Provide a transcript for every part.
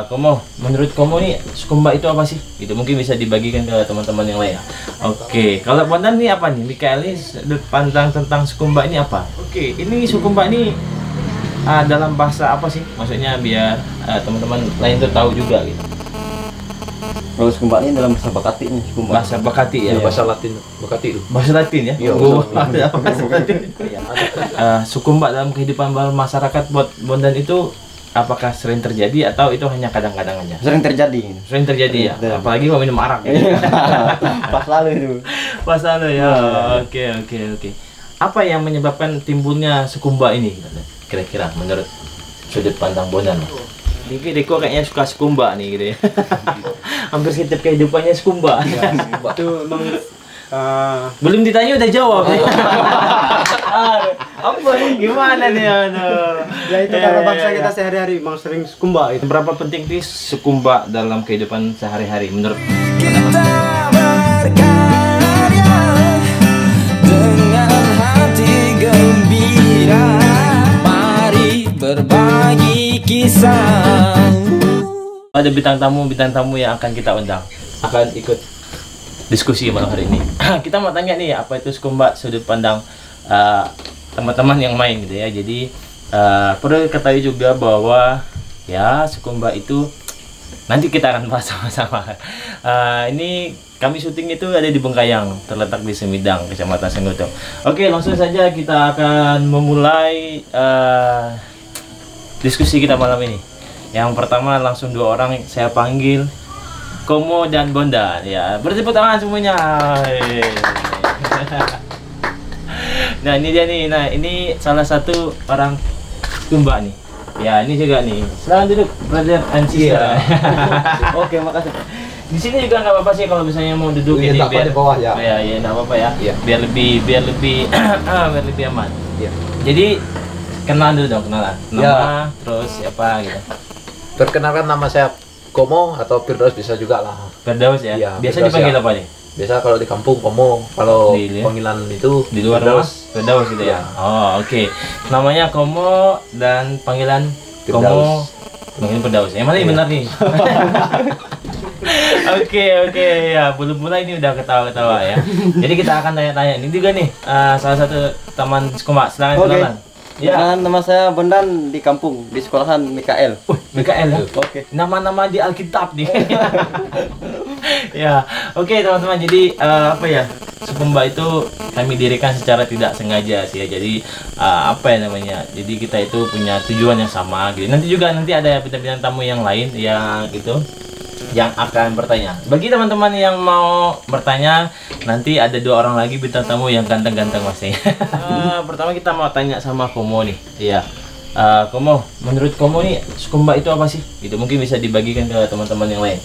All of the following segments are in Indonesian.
Komo, menurut Komo nih Sukumba itu apa sih? Itu mungkin bisa dibagikan ke teman-teman yang lain. Oke, kalau Bondan nih apa nih? Mikael ini sudut pandang tentang Sukumba ini apa? Oke, ini Sukumba ini dalam bahasa apa sih? Maksudnya biar teman-teman lain tuh tahu juga gitu. Kalau Sukumba ini dalam bahasa Bakati nih, Sukumba. Bahasa Bakati ya, bahasa Latin Bakati itu. Bahasa Latin ya? Iya, bahasa Latin. Sukumba dalam kehidupan masyarakat buat Bondan itu apakah sering terjadi atau itu hanya kadang-kadang aja? Sering terjadi. Sering terjadi ya? Apalagi kalau minum arak gitu. Pas lalu itu. Pas lalu ya. Oke. Apa yang menyebabkan timbulnya Sukumba ini? Kira-kira menurut sudut pandang Bondan? Diko kayaknya suka Sukumba nih gitu ya. Hampir setiap kehidupannya Sukumba. Itu emang belum ditanya udah jawab. Apa nih? Gimana nih? ya itu karena bangsa kita sehari-hari emang sering Sukumba itu. Berapa penting sih Sukumba dalam kehidupan sehari-hari menurut Kita berkarya dengan hati gembira, mari berbagi kisah. Ada bintang tamu yang akan kita undang, akan ikut diskusi malam hari ini. Kita mau tanya nih, apa itu Sukumba sudut pandang teman-teman yang main gitu ya. Jadi perlu ketahui juga bahwa ya Sukumba itu nanti kita akan bahas sama-sama. Ini kami syuting itu ada di Bengkayang, terletak di Semidang, Kecamatan Senggotong. Oke, langsung saja kita akan memulai diskusi kita malam ini. Yang pertama langsung dua orang saya panggil, Komo dan Bondan ya. Bertepuk tangan semuanya. Nah, ini dia nih. Nah, ini salah satu orang Sukumba nih. Ya, ini juga nih. Silakan duduk, brother and sister. Oke, makasih. Di sini juga nggak apa-apa sih kalau misalnya mau duduk ini biar di bawah ya. Ya, nggak apa-apa ya. Iya. Biar lebih biar lebih aman. Iya. Jadi kenalan dulu dong, kenalan. Nama, terus siapa gitu. Perkenalkan, nama saya Komo atau Firdaus bisa juga lah. Firdaus ya. Iya, Biasa Firdaus dipanggil ya. apa nih? Biasa kalau di kampung Komo, kalau Di- panggilan itu Di luar rumah Firdaus gitu ya. Iya. Oh, oke. Namanya Komo dan panggilan Komo. Firdaus. Panggilan Firdaus. Yang mana yang benar nih? Oke ya, belum mulai ini udah ketawa-ketawa ya. Jadi kita akan tanya-tanya. Ini juga nih salah satu teman Sukumba. Silakan Oke. kenalan. Ya. Nama saya Bondan, di kampung, di sekolahan Mikael. Mikael ya? Oke. Nama-nama di Alkitab nih. Ya, oke teman-teman. Jadi apa ya? Sukumba itu kami dirikan secara tidak sengaja sih ya. Jadi apa ya namanya? Jadi kita itu punya tujuan yang sama gitu. Nanti ada bintang-bintang tamu yang lain yang itu yang akan bertanya. Bagi teman-teman yang mau bertanya, nanti ada dua orang lagi bintang tamu yang ganteng-ganteng masih. Pertama kita mau tanya sama Komo nih. Iya. Komo, menurut Komo nih Sukumba itu apa sih? Itu mungkin bisa dibagikan ke teman-teman yang lain.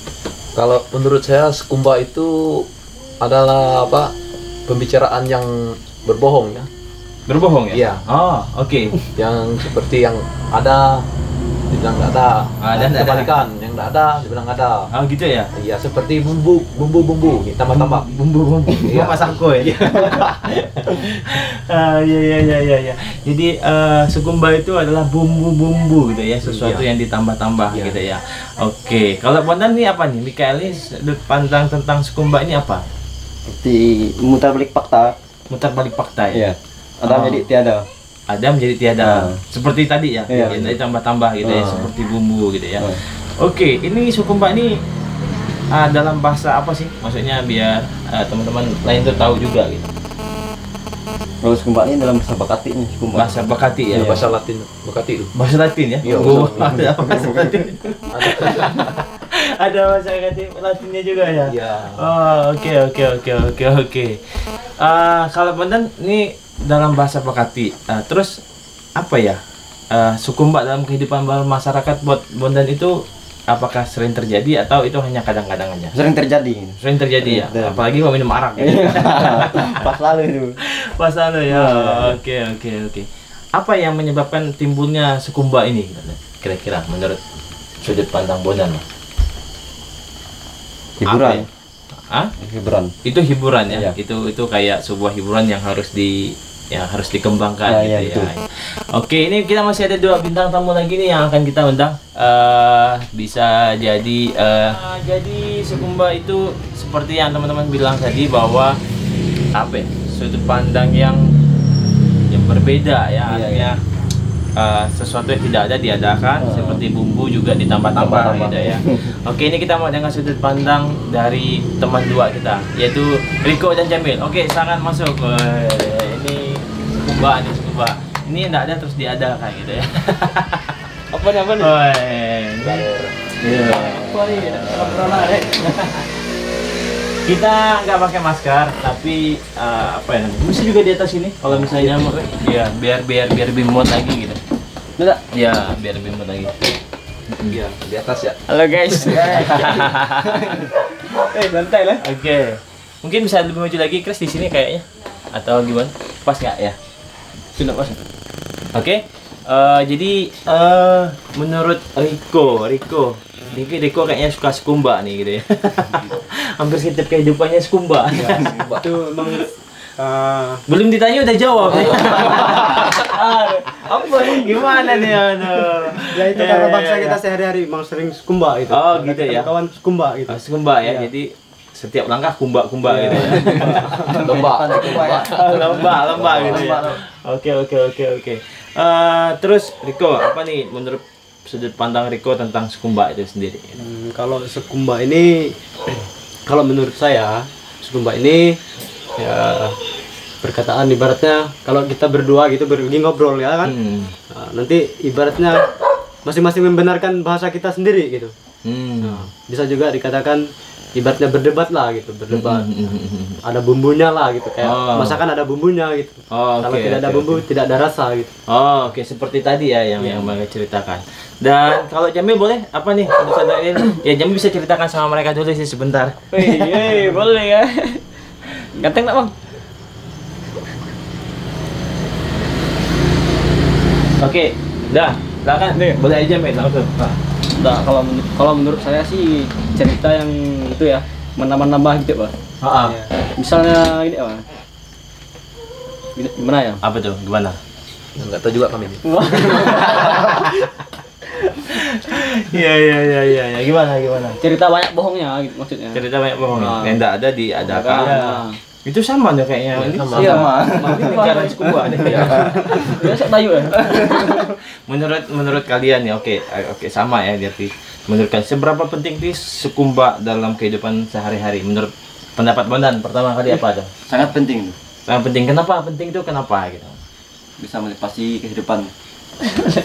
Kalau menurut saya Sukumba itu adalah apa? Pembicaraan yang berbohong ya. Berbohong ya? Iya. Oh, oke. Yang seperti yang ada dibilang nggak ada. Ada, Dan nggak ada. kebalikan, yang nggak ada dibilang ada. Oh, gitu ya? Iya, seperti bumbu tambah-tambah. Bumbu. Iya. Masak ya. Iya. Jadi Sukumba itu adalah bumbu-bumbu gitu ya, sesuatu Iya. yang ditambah-tambah Iya. gitu ya. Oke, kalau Bondan nih apa nih? Mikael ini sudut pandang tentang Sukumba ini apa? Seperti mutar balik fakta. Mutar balik fakta ya. Iya. Ada Oh. jadi tiada. Ada menjadi tiada. Seperti tadi ya. Iya. Yang tadi tambah-tambah gitu ya, Oh. seperti bumbu gitu ya. Oh. Oke, ini Sukumba ini dalam bahasa apa sih? Maksudnya biar teman-teman lain tuh tahu juga gitu. Kalau Sukumba ini dalam bahasa Bakati nih, Sukumba. Bahasa Bakati ya. Iya, bahasa Latin Bakati itu. Bahasa Latin ya? Iya, Oh, bahasa ada bahasa Latin. Ada bahasa Latinnya juga ya? Iya. Oh, oke. Kalau Bondan ini dalam bahasa Bakati. Terus apa ya? Sukumba dalam kehidupan masyarakat buat Bondan itu apakah sering terjadi atau itu hanya kadang-kadang aja? Sering terjadi. Sering terjadi ya? Iya. Apalagi kalau minum arak ya? Pas lalu itu. Pas lalu ya. Oke. Apa yang menyebabkan timbulnya Sukumba ini? Kira-kira menurut sudut pandang Bondan? Hiburan. Hah? Hiburan. Itu hiburan ya? Iya. Itu kayak sebuah hiburan yang harus dikembangkan Iya, gitu betul. ya. Oke, ini kita masih ada 2 bintang tamu lagi nih yang akan kita undang. Bisa jadi jadi Sekumba itu seperti yang teman-teman bilang tadi bahwa apa ya, sudut pandang yang berbeda ya, artinya sesuatu yang tidak ada diadakan, seperti bumbu juga ditambah-tambah gitu ya. Oke, ini kita mau dengan sudut pandang dari teman 2 kita, yaitu Riko dan Jamil. Oke, silakan masuk. Ini Sekumba. Ini tidak ada terus diadakan gitu ya. Apa nih? Kita nggak pakai masker, tapi apa ya? Bisa juga di atas ini. Kalau misalnya mau, ya biar lebih muat lagi gitu. Tidak. Ya, biar lebih muat lagi. Iya, di atas ya. Halo guys. Santai lah. Oke. Mungkin bisa lebih maju lagi, Chris, di sini kayaknya. Atau gimana? Pas nggak ya? Sudah pas. Oke. Jadi menurut Riko kayaknya suka Sekumba nih gitu ya. Hampir setiap kehidupannya Sekumba. Itu emang Belum ditanya udah jawab. Apa nih? Gimana nih? Aduh. ya itu karena bangsa kita sehari-hari emang sering Sekumba gitu. Oh, gitu ya. Kawan Sekumba gitu. Sekumba ya. Iya. Jadi setiap langkah kumba gitu ya. Lomba. Lomba gitu ya. Oke. Terus Riko, apa nih menurut sudut pandang Riko tentang Sekumba itu sendiri? Kalau Sekumba ini, kalau menurut saya Sekumba ini ya perkataan ibaratnya kalau kita berdua gitu lagi ngobrol ya kan, nah, nanti ibaratnya masing-masing membenarkan bahasa kita sendiri gitu. Nah, bisa juga dikatakan ibaratnya berdebat lah gitu, berdebat. Ada bumbunya lah gitu, kayak masakan ada bumbunya gitu. Kalau tidak ada bumbu tidak ada rasa gitu. Oke, seperti tadi ya yang Bang ceritakan. Dan kalau Jamil boleh apa nih untuk saudara ini? Ya Jamil bisa ceritakan sama mereka dulu sih sebentar. Boleh ya. Ganteng tak bang? Oke, dah, silakan. Boleh aja Jamil langsung. Nah, kalau menurut saya sih cerita yang itu ya menambah-nambah gitu pak. Misalnya gini pak, gimana ya? Apa tuh? Gimana? Enggak tahu juga kami ini. Iya. Gimana? Cerita banyak bohongnya gitu maksudnya. Cerita banyak bohong. Yang enggak ada diadakan. Nah, Itu sama dong kayaknya. Ini sama. Ini cara Sekumba nih. Biasa tayu ya. Menurut kalian ya, oke sama ya berarti. Menurut kalian seberapa penting sih Sekumba dalam kehidupan sehari-hari? Menurut pendapat Bondan pertama kali apa tuh? Sangat penting tuh. Sangat penting. Kenapa penting itu? Kenapa gitu? Bisa motivasi kehidupan.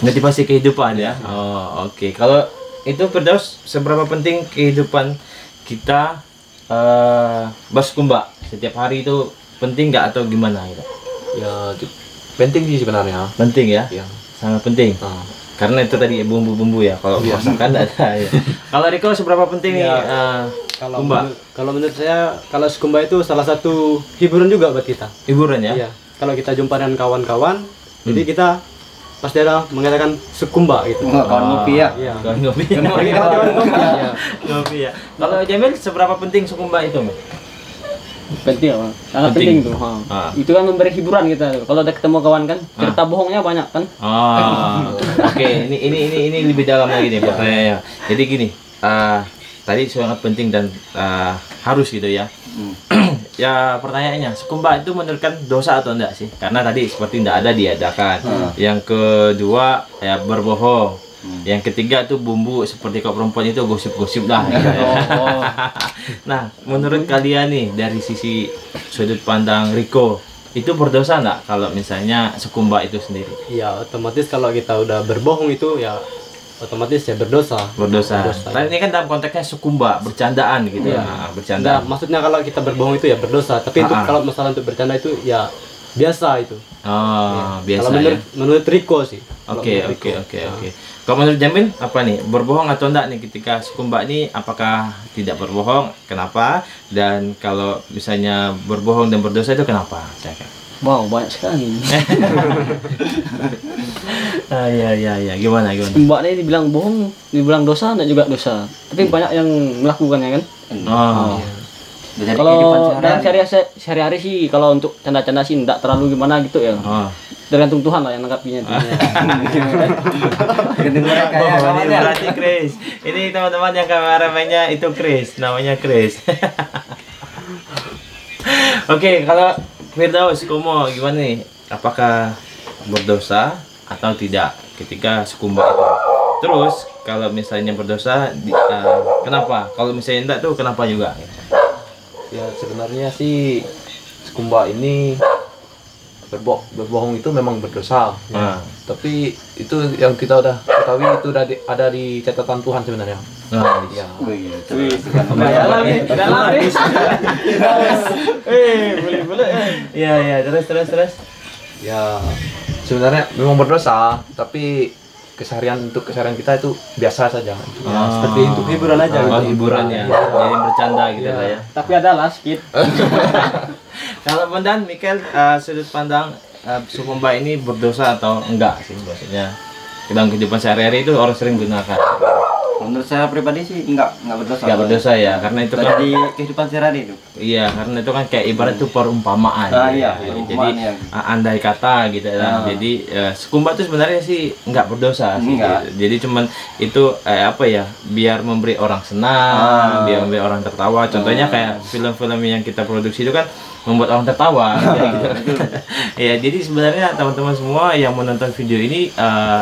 Motivasi kehidupan ya. Oh, oke. Kalau itu Firdaus, seberapa penting kehidupan kita bersekumba setiap hari itu penting nggak atau gimana gitu? Ya penting sih sebenarnya. Penting ya? Iya. Sangat penting. Karena itu tadi bumbu-bumbu ya. Kalau masakan ada ya. Kalau Riko seberapa penting nih Sekumba? Kalau menurut saya kalau Sekumba itu salah satu hiburan juga buat kita. Hiburan ya? Iya. Kalau kita jumpa dengan kawan-kawan, jadi kita pasti ada mengatakan Sekumba gitu. Kawan ngopi ya. Iya. Kawan ngopi. Iya. Ngopi ya. Kalau Jamil seberapa penting Sekumba itu, Mil? Penting ya, sangat penting tuh. Itu kan memberi hiburan kita. Kalau ada ketemu kawan kan, cerita bohongnya banyak kan. Oke. Ini lebih dalam lagi nih pertanyaannya. Jadi gini, tadi sangat penting dan harus gitu ya. Ya pertanyaannya, Sekumba itu menurutkan dosa atau enggak sih? Karena tadi seperti tidak ada diadakan. Yang kedua ya berbohong. Yang ketiga tuh bumbu seperti kau perempuan itu gosip-gosip lah. Gitu ya. Nah, menurut kalian nih dari sisi sudut pandang Riko, itu berdosa nggak kalau misalnya Sekumba itu sendiri? Ya otomatis kalau kita udah berbohong itu ya otomatis ya berdosa. Berdosa. Ya. Ini kan dalam konteksnya Sekumba, bercandaan gitu ya. Bercanda. Nah, maksudnya kalau kita berbohong itu ya berdosa. Tapi itu kalau masalah untuk bercanda itu ya biasa itu. Biasa. Kalau menurut Riko sih. Oke. Kalau menurut Jamil apa nih? Berbohong atau enggak nih ketika Sekumba ini? Apakah tidak berbohong? Kenapa? Dan kalau misalnya berbohong dan berdosa itu kenapa? Wow, banyak sekali. Iya. Gimana? Sekumba ini dibilang bohong, dibilang dosa, dan juga dosa. Tapi banyak yang melakukannya kan. Dari Kalau kehidupan dalam sehari-hari. sehari-hari sih, kalau untuk canda-canda sih enggak terlalu gimana gitu ya. Oh. Tergantung Tuhan lah yang nangkapinya. Gantung mereka ya. Oh, ini kawannya. berarti Chris. Ini teman-teman yang kameramennya itu Chris, namanya Chris. Oke, kalau Firdaus, Komo gimana nih? Apakah berdosa atau tidak ketika sekumba itu? Terus kalau misalnya berdosa, kenapa? Kalau misalnya enggak tuh kenapa juga? Ya sebenarnya sih sekumba ini berbohong itu memang berdosa. Ah. Tapi itu yang kita udah ketahui itu ada di catatan Tuhan sebenarnya. Nah, Ya. Wih, boleh. Iya, terus. Ya sebenarnya memang berdosa, tapi keseharian kita itu biasa saja. Seperti untuk hiburan aja Oh, gitu. hiburan ya. Jadi bercanda gitu lah ya. Tapi ada lah sedikit. Kalau Bondan, Mikel, sudut pandang sekumba ini berdosa atau enggak sih maksudnya? Dalam kehidupan sehari-hari itu orang sering gunakan. Menurut saya pribadi sih enggak berdosa. Enggak berdosa ya, karena itu kan Dari kehidupan sehari-hari itu. iya, karena itu kan kayak ibarat itu perumpamaan. Ah, gitu. iya, Jadi perumpamaan ya. andai kata gitu Ah. kan. Jadi sekumba itu sebenarnya sih enggak berdosa sih. Enggak. Gitu. Jadi cuman itu apa ya? Biar memberi orang senang, biar memberi orang tertawa. Contohnya kayak film-film yang kita produksi itu kan membuat orang tertawa kayak gitu. Ya, jadi sebenarnya teman-teman semua yang menonton video ini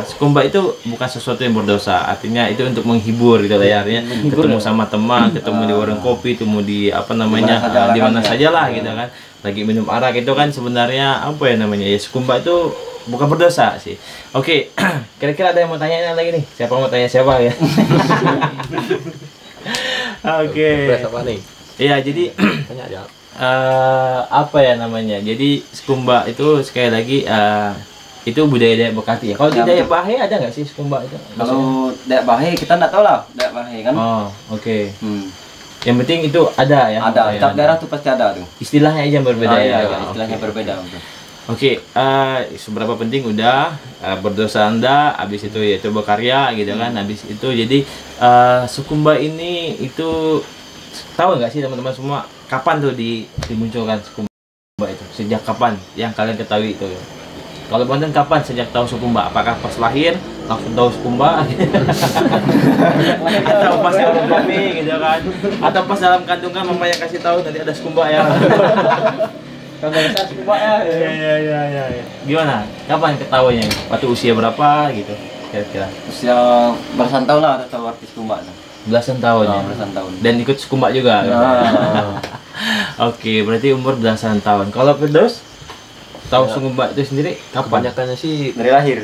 sekumba itu bukan sesuatu yang berdosa. Artinya itu untuk menghibur gitu lah ya. Artinya ketemu sama teman, ketemu di warung kopi, ketemu di apa namanya di mana saja lah gitu kan. Lagi minum arak itu kan sebenarnya apa ya namanya? Ya sekumba itu bukan berdosa sih. Oke, kira-kira ada yang mau tanya lagi nih? Siapa mau tanya siapa ya? Oke. Beres apa nih? Iya, jadi Tanya aja. apa ya namanya? Jadi sekumba itu sekali lagi itu budaya Dayak Bekati ya. Kalau di Ya, Dayak Bahe ada nggak sih sekumba itu? Kalau Dayak Bahe kita enggak tahu lah, Dayak Bahe kan. Oh, oke. Hmm. Yang penting itu ada ya. Ada, budaya tiap ada. daerah tuh pasti ada tuh. Istilahnya aja yang berbeda Iya, ya. istilahnya Oke. berbeda tuh. Oke, seberapa penting udah berdosa Anda, habis itu ya coba karya gitu kan, habis itu jadi sekumba ini itu tahu nggak sih teman-teman semua kapan tuh dimunculkan sekumba itu? Sejak kapan yang kalian ketahui itu? Kalau Bondan kapan sejak tahu sekumba? Apakah pas lahir langsung tahu sekumba? Atau pas dalam kopi gitu kan? Atau pas dalam kandungan mamanya kasih tahu nanti ada sekumba ya? Kalau besar sekumba ya. Iya. Gimana? Kapan ketahuinya? Waktu usia berapa gitu? Kira-kira? Usia belasan tahun lah ada tahu artis Kumba tuh. Belasan tahun ya? Belasan tahun. Dan ikut sekumba juga? Nah, Oke, berarti umur belasan tahun. Kalau Firdaus? Tahu sekumba itu sendiri kapan? Kebanyakannya sih dari lahir.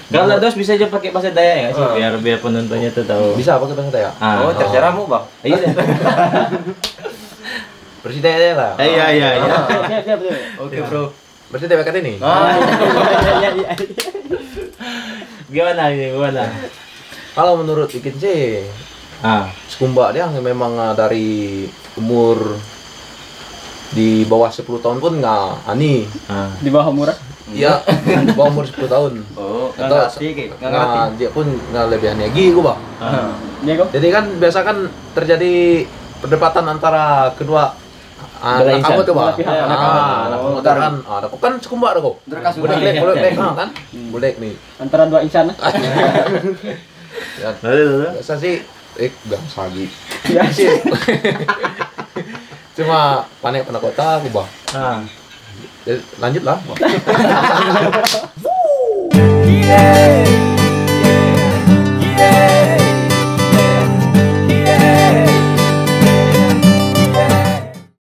Kalau Firdaus bisa aja pakai bahasa Dayak ya sih? Biar penontonnya tuh tahu. bisa pakai bahasa Dayak. Oh, terserahmu, Bang. Iya. Bersih Dayak lah. Iya. Siap betul. Oke, Bro. Bersih Dayak kata ini. Gimana? Kalau menurut Ikin sih sekumba dia memang dari umur di bawah 10 tahun pun nggak ani. Di bawah murah. Iya, di bawah umur 10 tahun. Oh, Atau enggak ngerti, Ki. Nggak ngerti. Nah, dia pun nggak lebih ani lagi gua, Bang. Dia kok. Jadi kan biasa kan terjadi perdebatan antara kedua anak insan. kamu tuh, Bang. Dua pihak. Anak Oh, kamu kan, ada kan sekumba ada kok. Terkasih Boleh lagi. boleh kan? Boleh nih. Antara dua insan. Ya, Lalu. biasa sih biasa gitu. Ya sih. Cuma panik kota aku, Bang. Lanjut lah. Yeah.